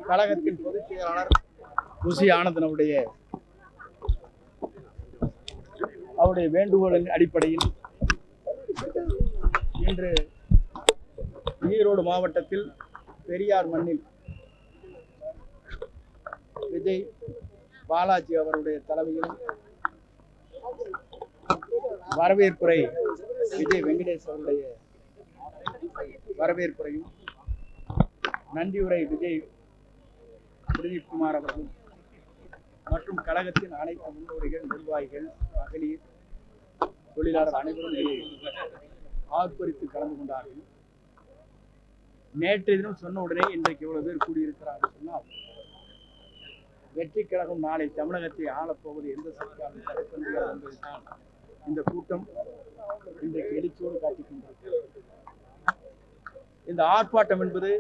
கழகத்தின் பொதுச் செயலாளர் ருசி ஆனந்தன் அவருடைய வேண்டுகோளின் அடிப்படையில் இன்று ஈரோடு மாவட்டத்தில் பெரியார் மண்ணில் விஜய் பாலாஜி அவருடைய தலைமையிலும் வரவேற்புரை விஜய் வெங்கடேஷ் அவருடைய வரவேற்புரையும் நன்றியுரை விஜய் பிரதீப் குமார் அவர்கள் மற்றும் கழகத்தின் அனைத்து முன்னோடிகள் நிர்வாகிகள் மகளிர் தொழிலாளர் அனைவரும் ஆர்ப்பரித்து கலந்து கொண்டார்கள். நேற்று தினம் சொன்ன உடனே இன்றைக்கு எவ்வளவு பேர் கூடியிருக்கிறார்கள் சொன்னால் வெற்றி கழகம் நாளை தமிழகத்தை ஆளப்போவது எந்த சக்தியாலும் தடுக்க முடியாது என்பதுதான் இந்த கூட்டம் இன்றைக்கு எழுச்சியோடு காட்டிக் கொண்டிருக்கிறது. இந்த ஆர்ப்பாட்டம் என்பது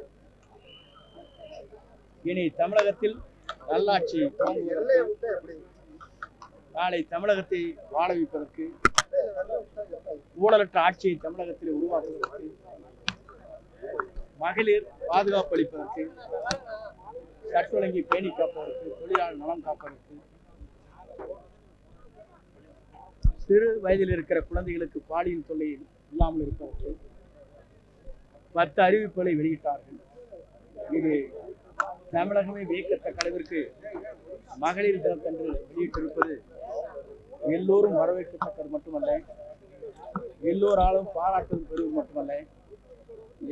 இனி தமிழகத்தில் நல்லாட்சி நாளை தமிழகத்தை வாழ வைப்பதற்கு ஊழலற்ற ஆட்சியை தமிழகத்தில் உருவாக்குவதற்கு மகளிர் பாதுகாப்பு அளிப்பதற்கு சட்ட ஒழுங்கை பேணி காப்பதற்கு தொழிலாளர் நலம் காப்பதற்கு சிறு வயதில் இருக்கிற குழந்தைகளுக்கு பாலியல் தொல்லை இல்லாமல் இருப்பதற்கு 10 அறிவிப்புகளை வெளியிட்டார்கள். இது தமிழகமே வியக்கத்தக்க அளவிற்கு மகளிர் தினத்தன்று வெளியிட்டிருப்பது எல்லோரும் வரவேற்கத்தக்கது மட்டுமல்ல, எல்லோராலும் பாராட்டுவது பெறுவது மட்டுமல்ல,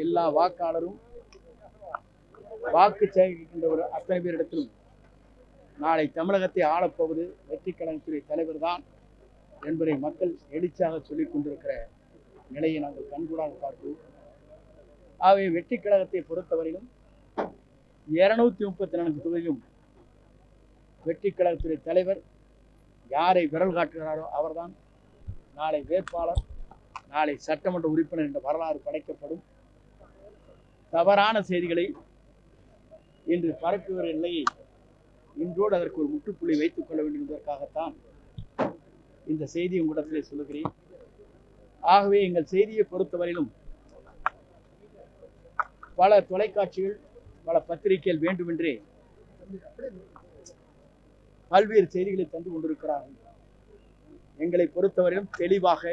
எல்லா வாக்காளரும் வாக்கு சேகரிக்கின்ற அத்தனை பேரிடத்திலும் நாளை தமிழகத்தை ஆளப்போவது வெற்றி கழகத்துடைய தலைவர் தான் என்பதை மக்கள் எழுச்சியாக சொல்லிக் கொண்டிருக்கிற நிலையை நாங்கள் கண்கூடாக பார்க்கிறோம். ஆகவே வெற்றி கழகத்தை பொறுத்தவரையிலும் 234 தொகுதியிலும் வெற்றி கழகத்துடைய தலைவர் யாரை விரல் காட்டுகிறாரோ அவர்தான் நாளை வேட்பாளர், நாளை சட்டமன்ற உறுப்பினர் என்ற வரலாறு படைக்கப்படும். தவறான செய்திகளை இன்று பரப்பி வரும் நிலையை இன்றோடு அதற்கு ஒரு முற்றுப்புள்ளி வைத்துக் கொள்ள வேண்டும் என்பதற்காகத்தான் இந்த செய்தியை உங்களிடத்திலே சொல்லுகிறேன். ஆகவே எங்கள் செய்தியை பொறுத்தவரையிலும் பல தொலைக்காட்சிகள் பல பத்திரிகைகள் வேண்டுமென்றே பல்வேறு செய்திகளை தந்து கொண்டிருக்கிறார்கள். எங்களை பொறுத்தவரையிலும் தெளிவாக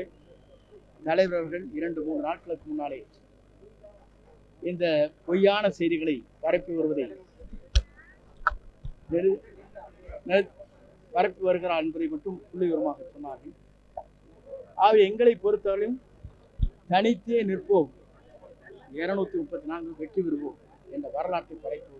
தலைவர்கள் 2-3 நாட்களுக்கு முன்னாலே இந்த பொய்யான செய்திகளை பரப்பி வருவதை பரப்பி வருகிறார் என்பதை மட்டும் புள்ளிவிவரமாக சொன்னார்கள். ஆகவே எங்களை பொறுத்தவரையிலும் தனித்தே நிற்போம், 234 வெற்றி பெறுவோம் என்ற வரலாற்றை படைத்து